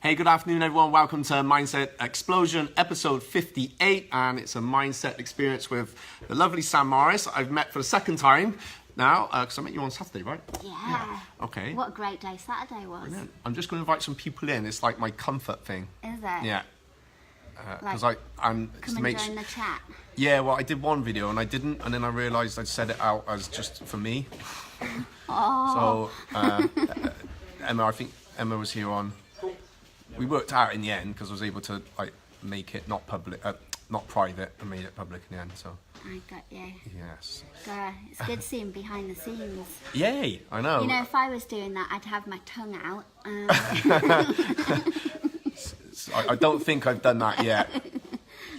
Hey, good afternoon, everyone. Welcome to Mindset Explosion, episode 58, and it's a mindset experience with the lovely Sam Morris. I've met for the second time now, because I met you on Saturday, right? Yeah. Okay. What a great day Saturday was. Brilliant. I'm just going to invite some people in. It's like my comfort thing. Is it? Yeah. Because I'm Come and join the chat. Yeah, well, I did one video and I didn't, and then I realised I'd set it out as just for me. Oh. So Emma, I think Emma was here on. We worked out in the end because I was able to like make it not public, not private, and made it public in the end. So I got you. yes. It's good seeing behind the scenes. Yay! I know. You know, if I was doing that, I'd have my tongue out. I don't think I've done that yet.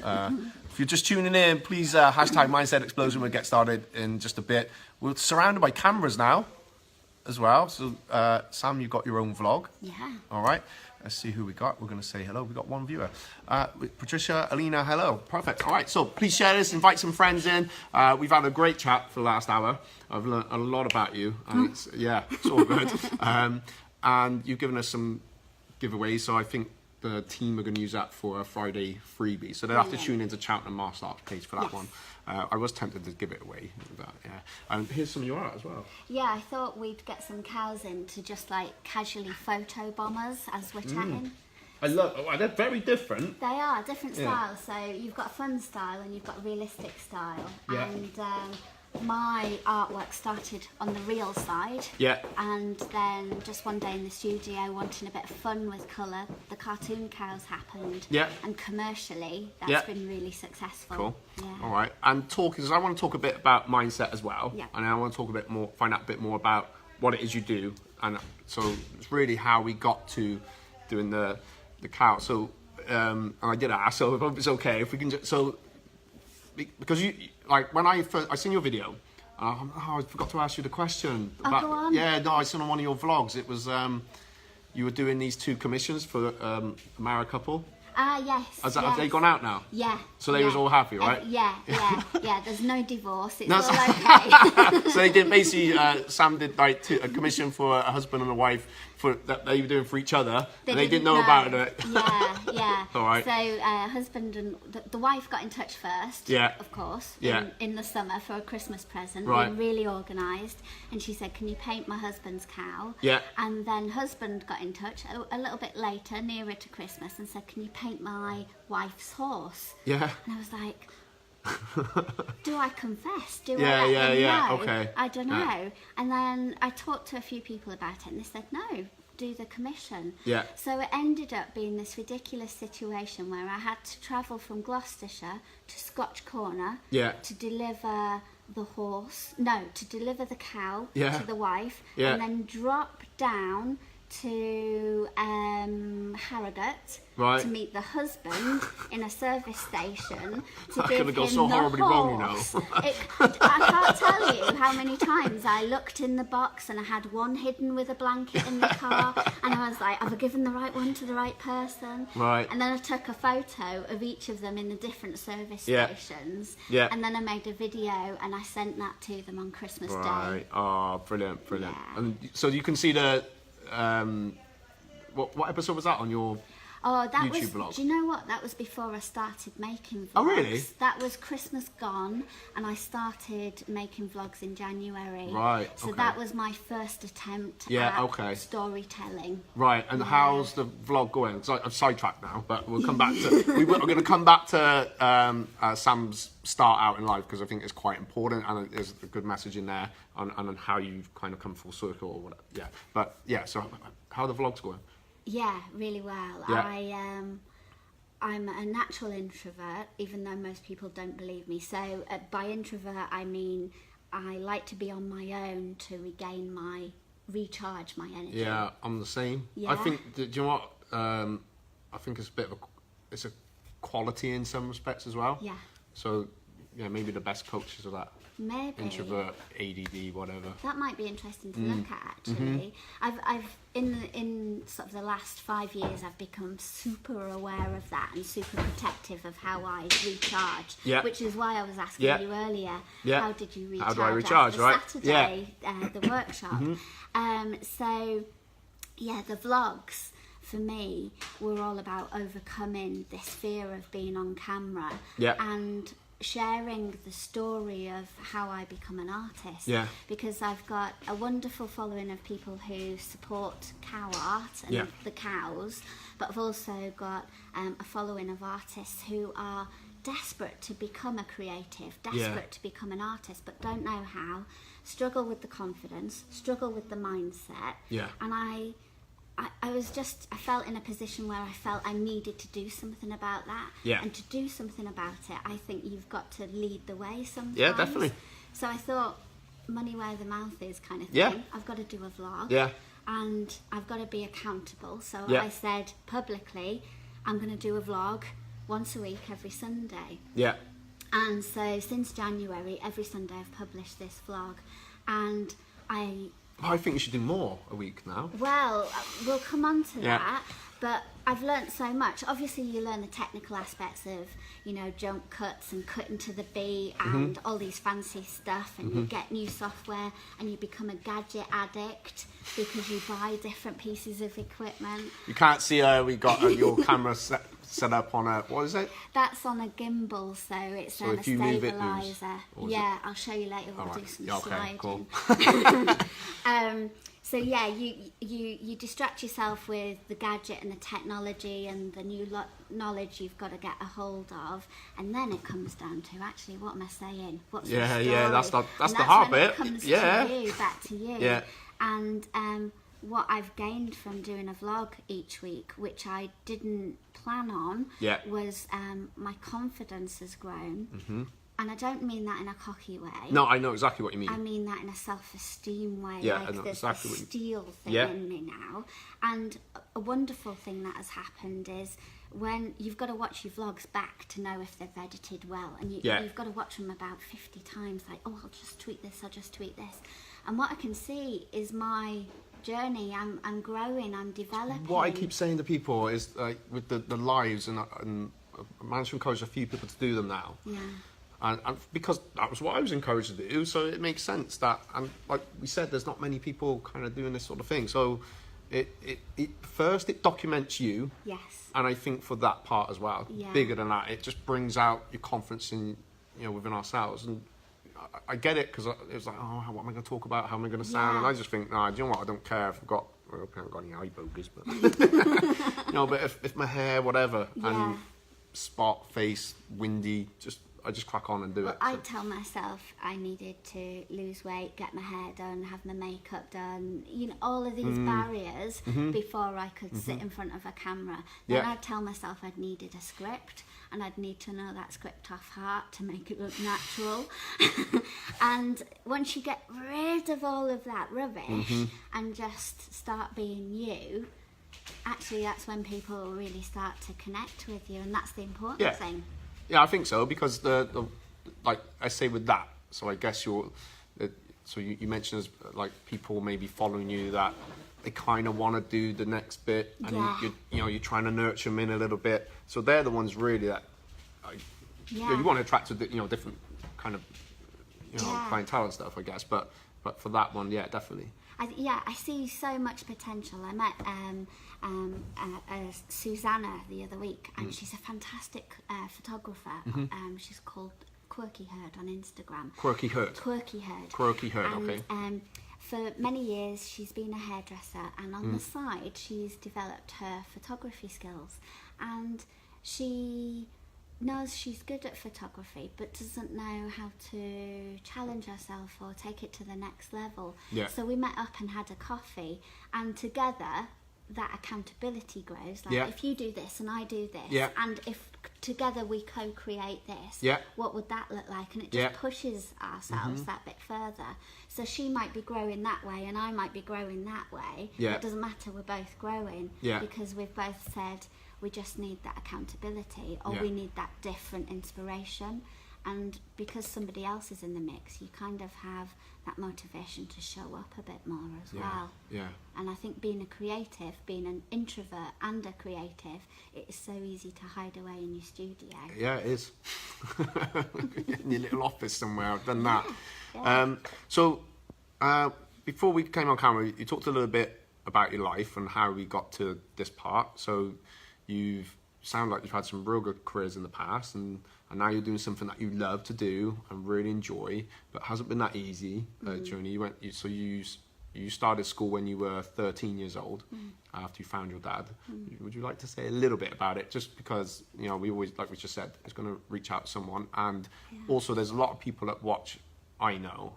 If you're just tuning in, please hashtag Mindset Explosion. We'll get started in just a bit. We're surrounded by cameras now as well. So, Sam, you've got your own vlog. Yeah. All right. Let's see who we got. We're going to say hello. We got one viewer. Patricia, Alina, hello. Perfect. All right. So please share this. Invite some friends in. We've had a great chat for the last hour. I've learned a lot about you. And it's all good. And you've given us some giveaways. So I think the team are going to use that for a Friday freebie. So they'll have to tune into Cheltenham Martial Arts page for that one. I was tempted to give it away, but yeah. And here's some of your art as well. Yeah, I thought we'd get some cows in to just like casually photo bomb us as we're chatting. I love. Oh, they're very different. They are different styles. So you've got a fun style and you've got a realistic style. Yeah. And my artwork started on the real side. Yeah. And then just one day in the studio, wanting a bit of fun with colour, the cartoon cows happened. Yeah. And commercially, that's been really successful. Cool. Yeah. All right. And because I want to talk a bit about mindset as well. Yeah. And I want to talk a bit more, find out a bit more about what it is you do. And so it's really how we got to doing the cow. So, and I did ask, so I hope it's okay if we can just, so, because you, like, when I seen your video, I forgot to ask you the question. Go on. Yeah, no, I seen on one of your vlogs. It was, you were doing these two commissions for a married couple. Yes. Have they gone out now? Yeah. So they was all happy, right? Yeah. There's no divorce. It's all okay. So they did basically. Sam did like a commission for a husband and a wife that they were doing for each other, and they didn't know about it. Yeah. All right. So husband and the wife got in touch first. Yeah. Of course. Yeah. In the summer for a Christmas present. Right. Being really organised, and she said, "Can you paint my husband's cow?" Yeah. And then husband got in touch a little bit later, nearer to Christmas, and said, "Can you paint my wife's horse?" Yeah. And I was like, do I confess? Do Yeah, I let them yeah. know? Okay. I don't know. Yeah. And then I talked to a few people about it and they said, no, do the commission. Yeah. So it ended up being this ridiculous situation where I had to travel from Gloucestershire to Scotch Corner to deliver to deliver the cow to the wife and then drop down to Harrogate to meet the husband in a service station to give him so the horribly horse. wrong, you know. I can't tell you how many times I looked in the box and I had one hidden with a blanket in the car and I was like, have I given the right one to the right person? Right. And then I took a photo of each of them in the different service stations and then I made a video and I sent that to them on Christmas Day. Right. Oh, brilliant. Yeah. And so you can see the what episode was that on your YouTube vlog? Do you know what? That was before I started making vlogs. Oh, really? That was Christmas gone, and I started making vlogs in January. Right. So that was my first attempt at storytelling. Right. And how's the vlog going? So I'm sidetracked now, but we'll come back to. We're going to come back to Sam's start out in life because I think it's quite important and there's a good message in there on how you've kind of come full circle or whatever. Yeah. But yeah. So how are the vlogs going? Yeah, really well. Yeah. I'm a natural introvert, even though most people don't believe me. So by introvert, I mean I like to be on my own to recharge my energy. Yeah, I'm the same. Yeah. I think, do you know what? I think it's it's a quality in some respects as well. Yeah. So, yeah, maybe the best coaches are that. Maybe. Introvert, ADD, whatever. That might be interesting to look at, actually. I've in sort of the last 5 years, I've become super aware of that and super protective of how I recharge. Yeah. Which is why I was asking you earlier, how did you recharge? How do I recharge, after right? Saturday, the workshop. So, yeah, the vlogs. for me, were all about overcoming this fear of being on camera and sharing the story of how I become an artist. Because I've got a wonderful following of people who support cow art and the cows, but I've also got a following of artists who are desperate to become a creative, desperate to become an artist, but don't know how, struggle with the confidence, struggle with the mindset. And I felt in a position where I felt I needed to do something about that. And to do something about it, I think you've got to lead the way sometimes. Yeah, definitely. So I thought, money where the mouth is kind of thing. I've got to do a vlog. And I've got to be accountable. So I said publicly, I'm going to do a vlog once a week, every Sunday. And so since January, every Sunday I've published this vlog. And I think you should do more a week now. Well, we'll come on to that, but I've learnt so much. Obviously, you learn the technical aspects of, jump cuts and cutting to the beat and all these fancy stuff, and you get new software and you become a gadget addict because you buy different pieces of equipment. You can't see we got your camera set up on a, what is it? That's on a gimbal, so it's so a stabilizer. I'll show you later. We'll do some sliding. Cool. So yeah, you distract yourself with the gadget and the technology and the new knowledge you've got to get a hold of, and then it comes down to actually, what am I saying? What's the story? That's the hard bit. It comes to you, back to you. And what I've gained from doing a vlog each week, which I didn't plan on, was my confidence has grown. And I don't mean that in a cocky way. No, I know exactly what you mean. I mean that in a self-esteem way. I know there's exactly a steel thing in me now. And a wonderful thing that has happened is when you've got to watch your vlogs back to know if they've edited well. And you've got to watch them about 50 times. Like, I'll just tweet this, I'll just tweet this. And what I can see is my journey. I'm growing, I'm developing. What I keep saying to people is, with the lives, and I managed to encourage a few people to do them now. And because that was what I was encouraged to do, so it makes sense that, and like we said, there's not many people kind of doing this sort of thing. So it first it documents you. And I think for that part as well, bigger than that, it just brings out your confidence in, within ourselves. And I get it, because it was like, oh, what am I going to talk about? How am I going to sound? And I just think, no, do you know what? I don't care if I've got, I haven't got any eye boogers, but but if my hair, whatever, and spot, face, windy, I just crack on and do it. I tell myself I needed to lose weight, get my hair done, have my makeup done, all of these barriers before I could sit in front of a camera. Then I'd tell myself I'd needed a script, and I'd need to know that script off heart to make it look natural. And once you get rid of all of that rubbish and just start being you, actually that's when people really start to connect with you, and that's the important thing. Yeah, I think so, because the like I say with that, so I guess you mentioned as like people maybe following you that they kind of want to do the next bit, and you're trying to nurture them in a little bit. So they're the ones really that you want to attract to different kind of clientele and stuff, I guess. But for that one, definitely. I see so much potential. I met Susanna the other week, and she's a fantastic photographer. She's called Quirky Herd on Instagram. Quirky Herd. And, okay. For many years, she's been a hairdresser, and on the side, she's developed her photography skills. And she knows she's good at photography, but doesn't know how to challenge herself or take it to the next level. So we met up and had a coffee, and together that accountability grows. Like, if you do this and I do this, and if together we co-create this, what would that look like? And it just pushes ourselves that bit further. So she might be growing that way and I might be growing that way. It doesn't matter, we're both growing, because we've both said we just need that accountability, or we need that different inspiration. And because somebody else is in the mix, you kind of have that motivation to show up a bit more as well. And I think being a creative, being an introvert and a creative, it is so easy to hide away in your studio. Yeah, it is. In your little office somewhere, I've done that. So before we came on camera, you talked a little bit about your life and how we got to this part. So you've sound like you've had some real good careers in the past, and now you're doing something that you love to do and really enjoy, but hasn't been that easy journey. You started school when you were 13 years old after you found your dad. Would you like to say a little bit about it? Just because, we always, like we just said, it's going to reach out to someone. And also there's a lot of people that watch, I know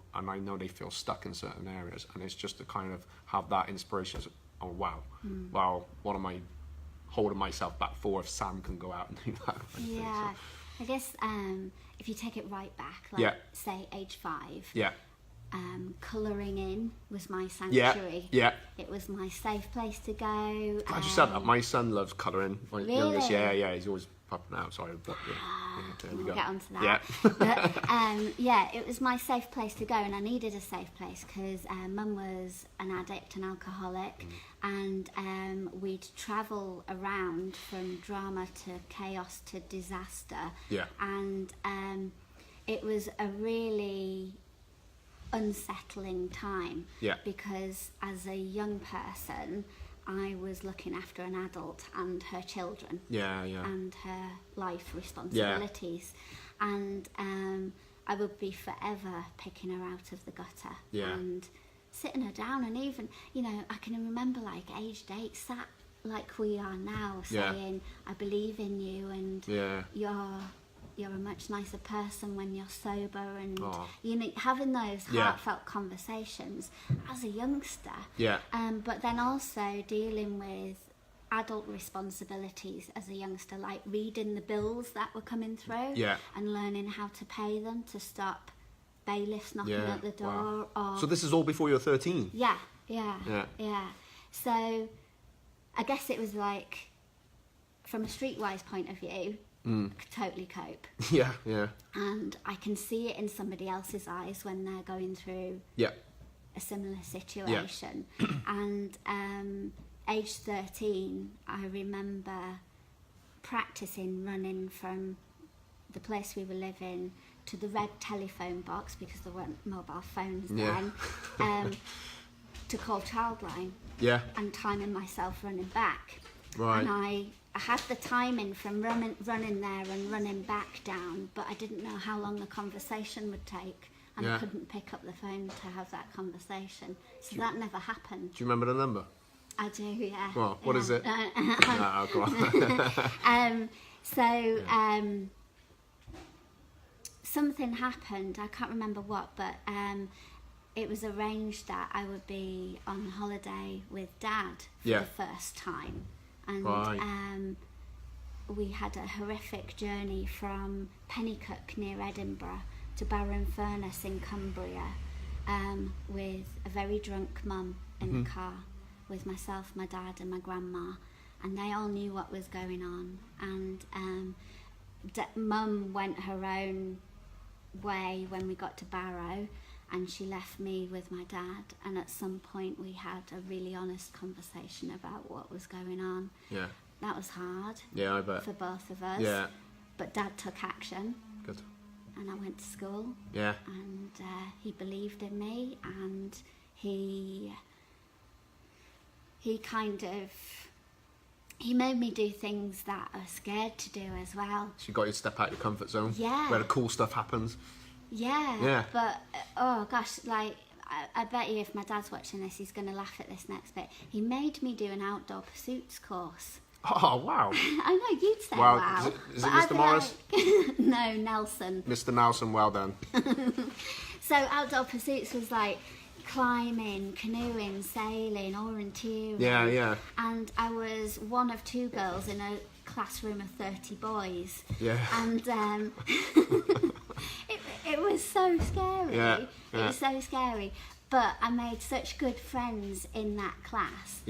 they feel stuck in certain areas. And it's just to kind of have that inspiration. Oh, wow. Wow, what am I holding myself back for if Sam can go out and do that? Yeah. I guess if you take it right back, like say age 5. Yeah. Colouring in was my sanctuary. Yeah. It was my safe place to go. I just said that. My son loves colouring. My youngest, he's always popping out. Sorry, but we'll get onto that. But it was my safe place to go, and I needed a safe place because Mum was an addict, an alcoholic, and we'd travel around from drama to chaos to disaster. Yeah. And it was a really unsettling time because as a young person I was looking after an adult and her children and her life responsibilities and I would be forever picking her out of the gutter and sitting her down, and even I can remember like aged 8 sat like we are now saying I believe in you, and you're a much nicer person when you're sober, and having those heartfelt conversations as a youngster. But then also dealing with adult responsibilities as a youngster, like reading the bills that were coming through and learning how to pay them, to stop bailiffs knocking at the door. Or... So this is all before you're 13? Yeah. So I guess it was like, from a streetwise point of view, totally cope. Yeah. And I can see it in somebody else's eyes when they're going through a similar situation. And age 13, I remember practicing running from the place we were living to the red telephone box, because there weren't mobile phones then, to call Childline. And timing myself running back. Right. And I had the timing from running there and running back down, but I didn't know how long the conversation would take, and I couldn't pick up the phone to have that conversation. So that never happened. Do you remember the number? I do, yeah. Well, what is it? No, go on. Something happened, I can't remember what, but it was arranged that I would be on holiday with Dad for the first time. And we had a horrific journey from Pennycook near Edinburgh to Barrow-in-Furness in Cumbria, with a very drunk mum in the car with myself, my dad and my grandma, and they all knew what was going on. And Mum went her own way when we got to Barrow, and she left me with my dad, and at some point we had a really honest conversation about what was going on. That was hard. I bet. For both of us. But Dad took action. Good. And I went to school. And he believed in me, and he made me do things that I was scared to do as well. So you got you to step out your comfort zone? Where the cool stuff happens? But oh gosh, like I bet you if my dad's watching this, he's going to laugh at this next bit. He made me do an outdoor pursuits course. Oh wow! I know you'd say wow. Is it Mr. Morris? Like, no, Nelson. Mr. Nelson, well done. So outdoor pursuits was like climbing, canoeing, sailing, orienteering. And I was one of 2 girls in a classroom of 30 boys. And it was so scary. It was so scary. But I made such good friends in that class.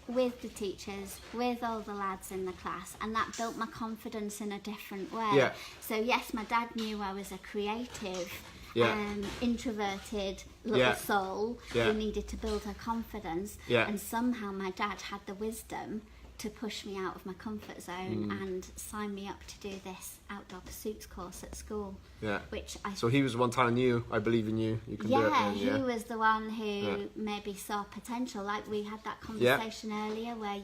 With the teachers, with all the lads in the class, and that built my confidence in a different way. So yes, my dad knew I was a creative, introverted little soul who needed to build her confidence, and somehow my dad had the wisdom to push me out of my comfort zone and sign me up to do this outdoor pursuits course at school. Yeah. Which So he was the one telling you, I believe in you, you can do it. And, he was the one who maybe saw potential. Like we had that conversation earlier where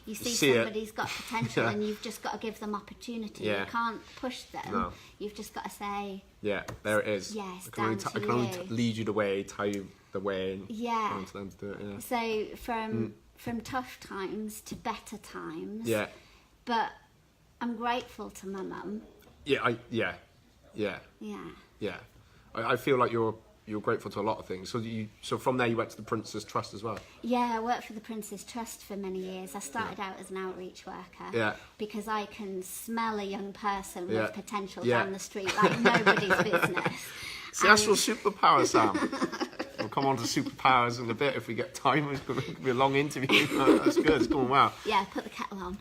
you see somebody's got potential and you've just got to give them opportunity. You can't push them. No. You've just got to say, yeah, there it is. Yes, I can only lead you the way, tell you the way, and to them to do it. Yeah. So from tough times to better times. Yeah. But I'm grateful to my mum. Yeah. I feel like you're grateful to a lot of things. So from there you went to the Prince's Trust as well. Yeah, I worked for the Prince's Trust for many years. I started out as an outreach worker. Yeah. Because I can smell a young person with potential down the street like nobody's business. See, that's your superpower, Sam. We'll come on to superpowers in a bit if we get time. It's going to be a long interview. That's good. It's going well. Yeah, put the kettle on.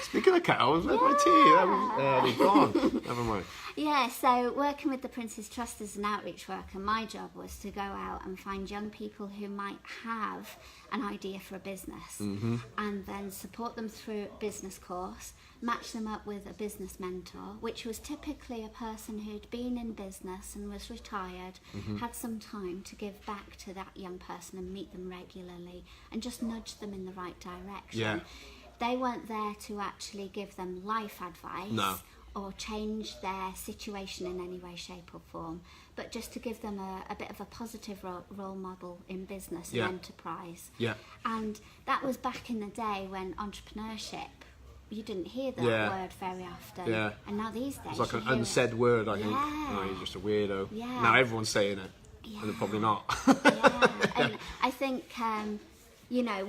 Speaking of kettles, where's my tea? They've gone. Never mind. Yeah, so working with the Prince's Trust as an outreach worker, my job was to go out and find young people who might have an idea for a business and then support them through a business course, match them up with a business mentor, which was typically a person who'd been in business and was retired, had some time to give back to that young person and meet them regularly and just nudge them in the right direction. Yeah. They weren't there to actually give them life advice or change their situation in any way, shape or form, but just to give them a bit of a positive role model in business and enterprise. Yeah. And that was back in the day when entrepreneurship, you didn't hear that word very often. Yeah. And now these days it's like an unsaid word, I think. Oh, you're just a weirdo. Yeah. Now everyone's saying it, and they're probably not. And I think, you know,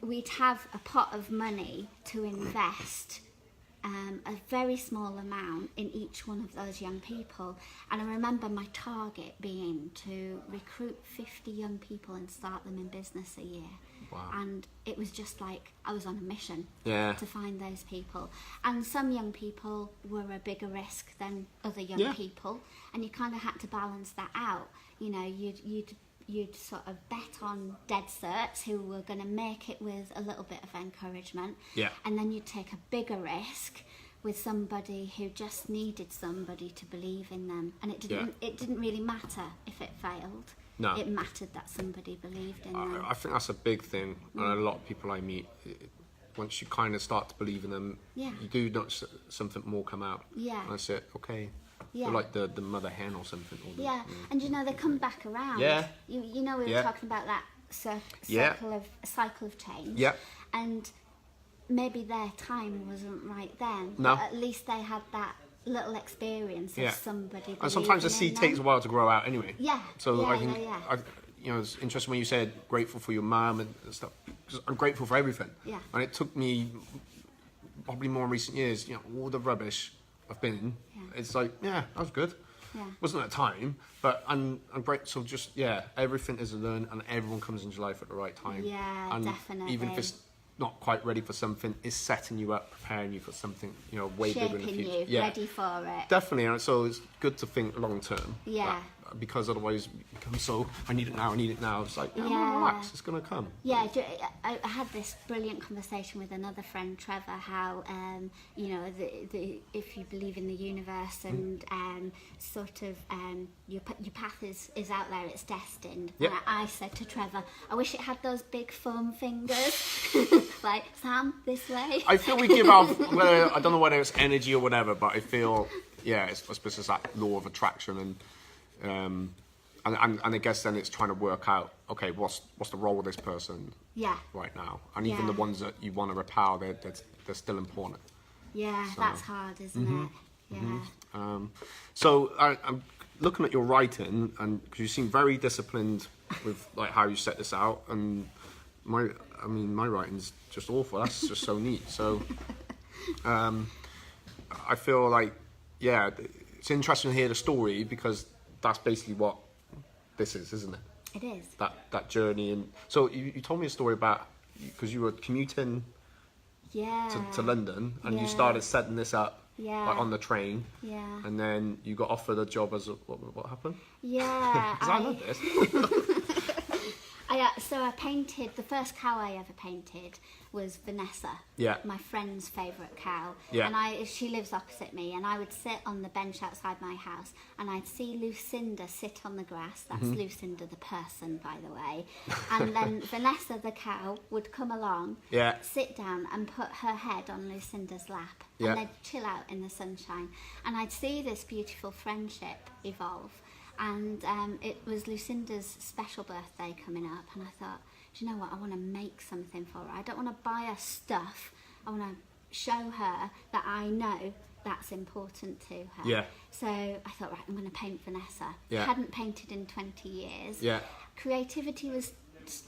we'd have a pot of money to invest a very small amount in each one of those young people, and I remember my target being to recruit 50 young people and start them in business a year. Wow. And it was just like I was on a mission to find those people, and some young people were a bigger risk than other young people, and you kind of had to balance that out. You know, you'd sort of bet on dead certs who were going to make it with a little bit of encouragement. Yeah. And then you'd take a bigger risk with somebody who just needed somebody to believe in them. And it didn't really matter if it failed. No. It mattered that somebody believed in them. I think that's a big thing. And a lot of people I meet, once you kind of start to believe in them, you do not something more come out. Yeah. And that's it. Okay. Yeah. Or like the mother hen or something. Or and you know, they come back around. Yeah. You know, we were talking about that cycle of change. Yeah. And maybe their time wasn't right then. No. But at least they had that little experience of somebody. And sometimes the seed takes a while to grow out anyway. Yeah. So I think, you know, it's interesting when you said grateful for your mum and stuff. Because I'm grateful for everything. Yeah. And it took me probably more in recent years, you know, all the rubbish I've been in, it's like, that was good. Yeah. Wasn't at the time, but I'm great. So just, everything is a learn, and everyone comes into your life at the right time. Yeah, and definitely. Even if it's not quite ready for something, it's setting you up, preparing you for something, you know, way bigger in the future. You, ready for it. Definitely, and so it's good to think long term. Yeah. Because otherwise you become so, I need it now. It's like, relax, it's going to come. Yeah, I had this brilliant conversation with another friend, Trevor, how, you know, if you believe in the universe and sort of your path is out there, it's destined. Yep. And I said to Trevor, I wish it had those big foam fingers, like, Sam, this way. I feel we give off, I don't know whether it's energy or whatever, but I feel, I suppose it's that law of attraction and I guess then it's trying to work out, okay, what's the role of this person right now, and even the ones that you want to repel, they're still important. Yeah, so, that's hard, isn't it? Yeah. So I'm looking at your writing, and because you seem very disciplined with like how you set this out, and my writing's just awful. That's just so neat. So I feel like it's interesting to hear the story, because that's basically what this is, isn't it? It is. That journey. And so you told me a story about, because you were commuting to London, and you started setting this up like on the train. Yeah. And then you got offered a job as what happened? Yeah. Because I love this. I I painted, the first cow I ever painted was Vanessa, my friend's favourite cow. And she lives opposite me, and I would sit on the bench outside my house and I'd see Lucinda sit on the grass. That's Lucinda the person, by the way. And then Vanessa the cow would come along, sit down and put her head on Lucinda's lap, and they'd chill out in the sunshine. And I'd see this beautiful friendship evolve. And it was Lucinda's special birthday coming up, and I thought, do you know what, I want to make something for her. I don't want to buy her stuff. I want to show her that I know that's important to her. So I thought, right, I'm going to paint Vanessa. I hadn't painted in 20 years. Creativity was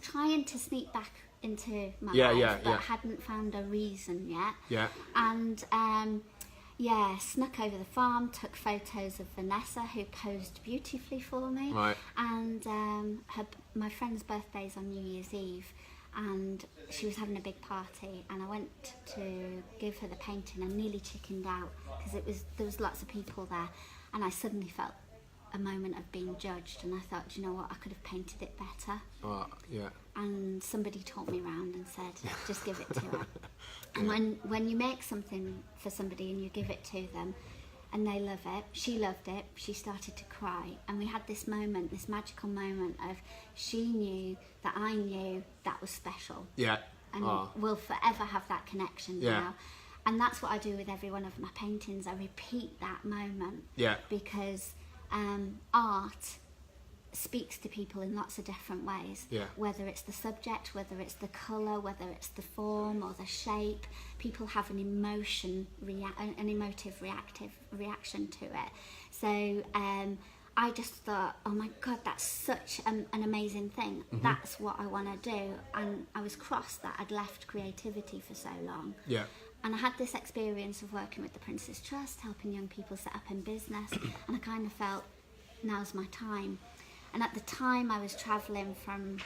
trying to sneak back into my life, but hadn't found a reason yet. And snuck over the farm, took photos of Vanessa, who posed beautifully for me. And my friend's birthday's on New Year's Eve, and she was having a big party, and I went to give her the painting and nearly chickened out because there was lots of people there, and I suddenly felt a moment of being judged, and I thought, do you know what, I could have painted it better. And somebody taught me around and said, just give it to her. And when you make something for somebody and you give it to them and they love it, she loved it, she started to cry, and we had this moment, this magical moment of she knew that I knew that was special. And we'll forever have that connection now. And that's what I do with every one of my paintings. I repeat that moment because art speaks to people in lots of different ways, whether it's the subject, whether it's the colour, whether it's the form or the shape. People have an emotive reaction to it. So I just thought, oh my God, that's such an amazing thing. That's what I want to do. And I was cross that I'd left creativity for so long. And I had this experience of working with the Prince's Trust, helping young people set up in business, and I kind of felt, now's my time. And at the time I was travelling from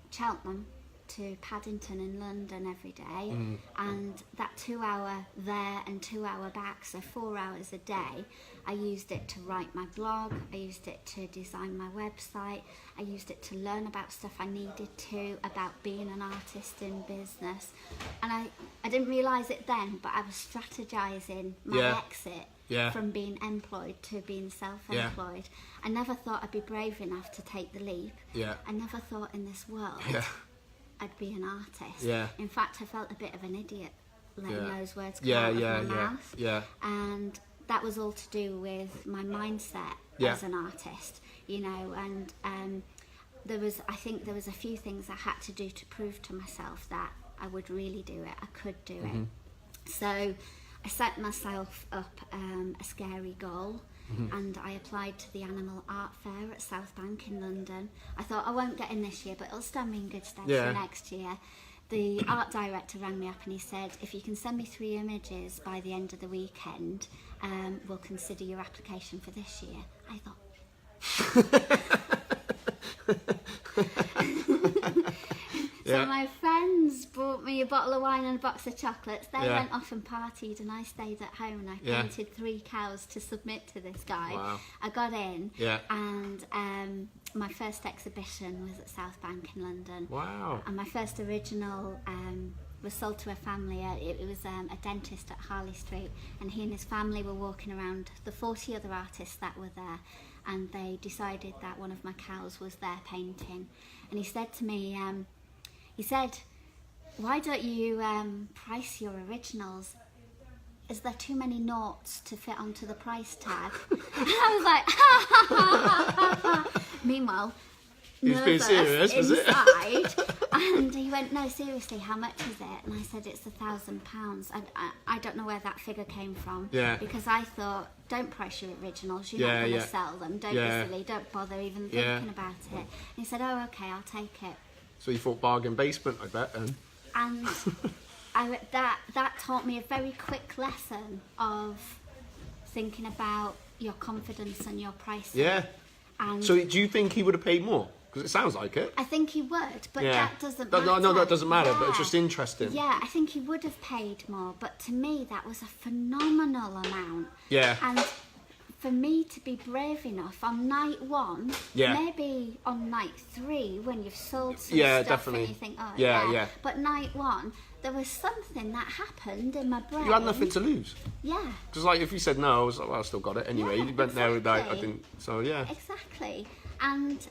Cheltenham to Paddington in London every day, and that 2 hour there and 2 hour back, so 4 hours a day, I used it to write my blog, I used it to design my website, I used it to learn about stuff I needed to, about being an artist in business. And I didn't realise it then, but I was strategising my exit from being employed to being self-employed. I never thought I'd be brave enough to take the leap. I never thought in this world I'd be an artist. In fact, I felt a bit of an idiot letting those words come out of my mouth. And that was all to do with my mindset as an artist, you know. And I think there was a few things I had to do to prove to myself that I would really do it, I could do it. So I set myself up a scary goal, and I applied to the Animal Art Fair at South Bank in London. I thought, I won't get in this year, but it'll stand me in good stead for next year. The art director rang me up and he said, if you can send me 3 images by the end of the weekend, we'll consider your application for this year. I thought... So my friends brought me a bottle of wine and a box of chocolates. They went off and partied, and I stayed at home and I painted 3 cows to submit to this guy. I got in, and my first exhibition was at South Bank in London. And my first original was sold to a family. It was a dentist at Harley Street, and he and his family were walking around the 40 other artists that were there, and they decided that one of my cows was their painting. And he said to me, why don't you price your originals? Is there too many noughts to fit onto the price tag? And I was like, ha ha ha ha ha. Meanwhile, nervous inside. And he went, no, seriously, how much is it? And I said, it's £1,000. I don't know where that figure came from. Because I thought, don't price your originals, you're not going to sell them. Don't be silly, don't bother even thinking about it. And he said, oh, okay, I'll take it. So you thought bargain basement, I bet, then. And that taught me a very quick lesson of thinking about your confidence and your pricing. And so do you think he would have paid more? Because it sounds like it. I think he would, but that doesn't matter. No, that doesn't matter, but it's just interesting. Yeah, I think he would have paid more, but to me that was a phenomenal amount. And for me to be brave enough on night 1, maybe on night 3 when you've sold some stuff definitely. And you think, oh yeah. But night 1, there was something that happened in my brain. You had nothing to lose. Yeah. Because like if you said no, I was like, well, I still got it anyway. You went there with like, I didn't. So yeah. Exactly. And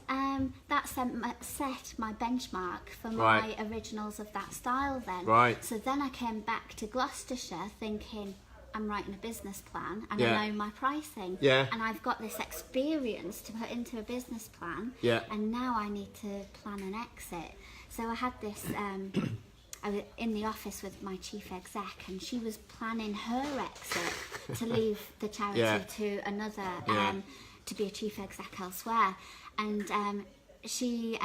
that set my benchmark for my originals of that style then. Right. So then I came back to Gloucestershire thinking, I'm writing a business plan and I know my pricing. Yeah. And I've got this experience to put into a business plan. Yeah. And now I need to plan an exit. So I had this, I was in the office with my chief exec and she was planning her exit to leave the charity to another, to be a chief exec elsewhere. And she'd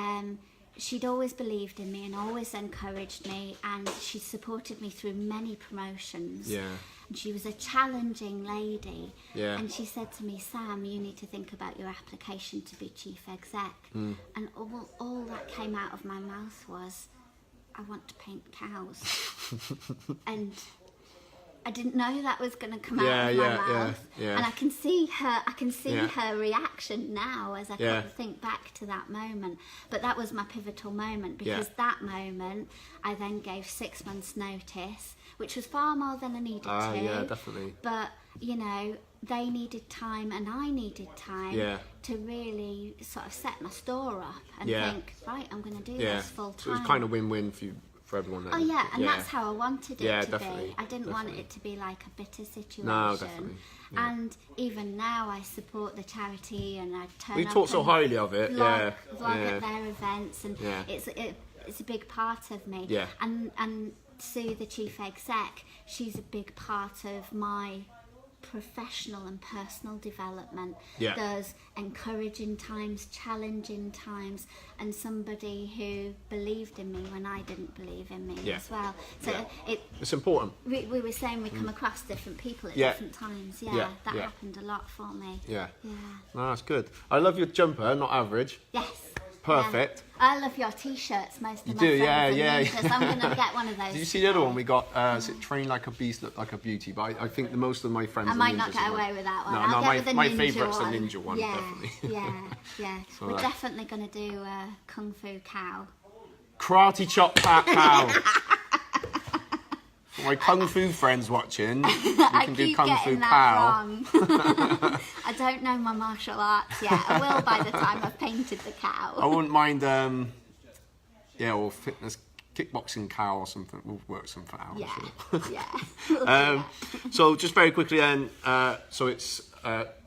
always believed in me and always encouraged me, and she supported me through many promotions. Yeah. And she was a challenging lady. Yeah. And she said to me, Sam, you need to think about your application to be chief exec. And all that came out of my mouth was, I want to paint cows. And I didn't know that was going to come out of my mouth. And I can see her reaction now as I think back to that moment. But that was my pivotal moment, because that moment I then gave 6 months notice, which was far more than I needed to. Yeah, definitely. But, you know, they needed time and I needed time to really sort of set my store up and think, right, I'm going to do this full time. So it was kind of win-win for everyone then. Oh yeah, and that's how I wanted it to definitely, be. I didn't want it to be like a bitter situation. No, definitely. Yeah. And even now I support the charity and I turn We up talk so and highly of it. vlog at their events, and it's a big part of me. Yeah. And Sue, the chief exec, she's a big part of my professional and personal development. There's encouraging times, challenging times, and somebody who believed in me when I didn't believe in me as well. So it's important. We were saying we come across different people at different times. That happened a lot for me. No, that's good. I love your jumper, not average. Yes. Perfect. I love your t-shirts. Most of my do, friends I'm going to get one of those. Did you see the other one we got? Is it Train Like a Beast, Look Like a Beauty? But I think most of my friends I might not get away with that one. My favourite's the ninja one, definitely. We're definitely going to do Kung Fu Cow. Karate Chop Fat Cow. For my Kung Fu friends watching, you can do Kung Fu Cow. I don't know my martial arts yet. I will by the time I've painted the cow. I wouldn't mind, or fitness, kickboxing cow or something. We'll work something out. So just very quickly then, so it's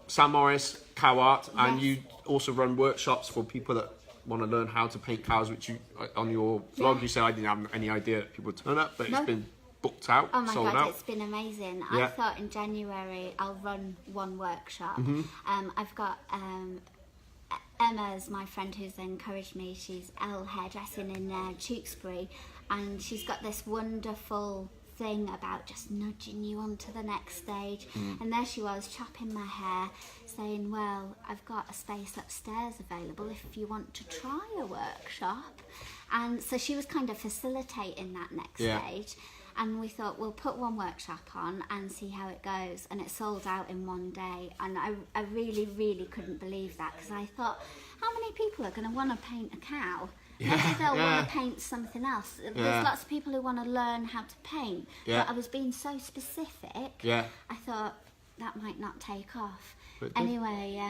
Sam Morris, Cow Art, and you also run workshops for people that want to learn how to paint cows, which you, on your vlog, you said I didn't have any idea that people would turn up, but it's been booked out, sold out. It's been amazing. I thought in January I'll run one workshop. I've got Emma's my friend who's encouraged me. She's Elle Hairdressing in Tewkesbury, and she's got this wonderful thing about just nudging you on to the next stage. And there she was chopping my hair, saying, well, I've got a space upstairs available if you want to try a workshop. And so she was kind of facilitating that next stage. And we thought, we'll put one workshop on and see how it goes. And it sold out in one day. And I really, really couldn't believe that, because I thought, how many people are going to want to paint a cow? Maybe they'll want to paint something else. There's lots of people who want to learn how to paint. But I was being so specific, I thought that might not take off. Anyway,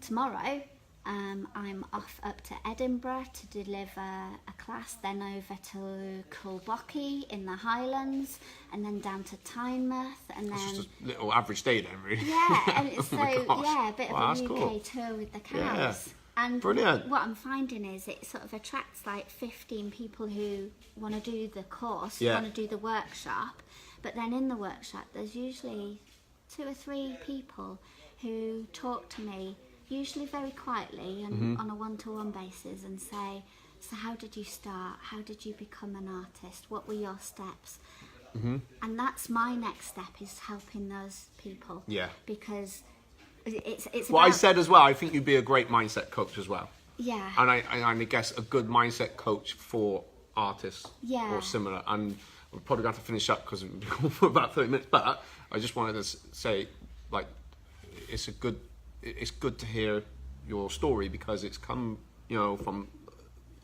tomorrow, I'm off up to Edinburgh to deliver a class, then over to Culbockie in the Highlands, and then down to Tynemouth, and then just a little average day then, really. And it's a bit of a UK tour with the cows. And brilliant. What I'm finding is it sort of attracts like 15 people who want to do the course, want to do the workshop, but then in the workshop there's usually 2 or 3 people who talk to me, usually very quietly and on a one-to-one basis, and say, so how did you start? How did you become an artist? What were your steps? And that's my next step, is helping those people. Because it's what I said as well, I think you'd be a great mindset coach as well. And I guess a good mindset coach for artists or similar. And we're probably going to have to finish up because we've been for about 30 minutes, but I just wanted to say, like, it's good to hear your story, because it's come, you know, from,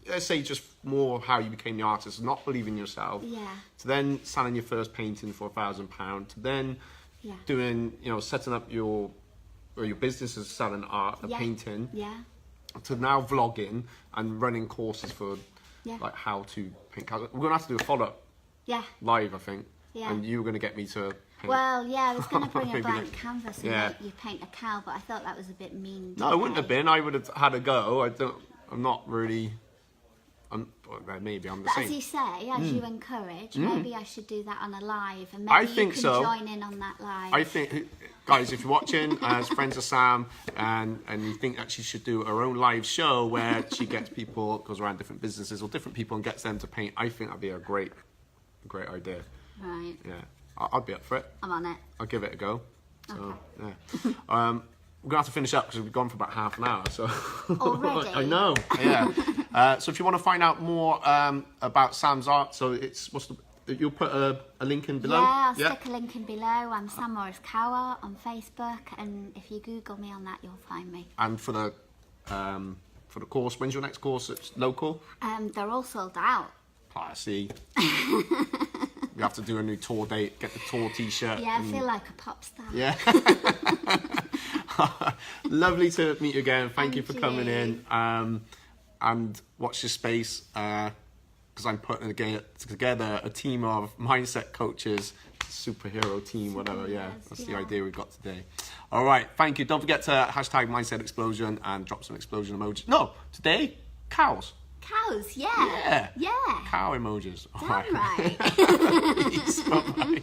let's say, just more how you became the artist, not believing in yourself, to then selling your first painting for £1,000, to then doing, you know, setting up your business as selling art, painting, to now vlogging and running courses for like how to paint cows. We're gonna have to do a follow-up live, I think, and you were gonna get me to paint. Well, I was gonna bring a blank canvas and make you paint a cow, but I thought that was a bit mean. No, it wouldn't have been. I would have had a go. I'm not really. Maybe I'm the same. As you say, as you encourage, maybe I should do that on a live, and maybe you can join in on that live. I think, guys, if you're watching as friends of Sam, and you think that she should do her own live show where she gets people, goes around different businesses or different people and gets them to paint, I think that'd be a great idea. Right. Yeah, I'd be up for it. I'm on it. I'll give it a go. So, okay. Yeah. We're going to have to finish up because we've gone for about half an hour. So already? I know, yeah. So if you want to find out more about Sam's art, so it's, you'll put a link in below? Yeah, I'll stick a link in below. I'm Sam Morris Cow Art on Facebook, and if you Google me on that, you'll find me. And for the course, when's your next course? It's local? They're all sold out. Classy. You have to do a new tour date, get the tour t-shirt. Yeah, I feel like a pop star. Yeah. Lovely to meet you again. Thank you for coming in. And watch this space, because I'm putting together a team of mindset coaches, superhero team, whatever. Yeah, that's the idea we've got today. All right, thank you. Don't forget to hashtag mindset explosion and drop some explosion emojis. No, today, cows. Cows, yeah. Cow emojis. Damn right. Peace. Bye-bye.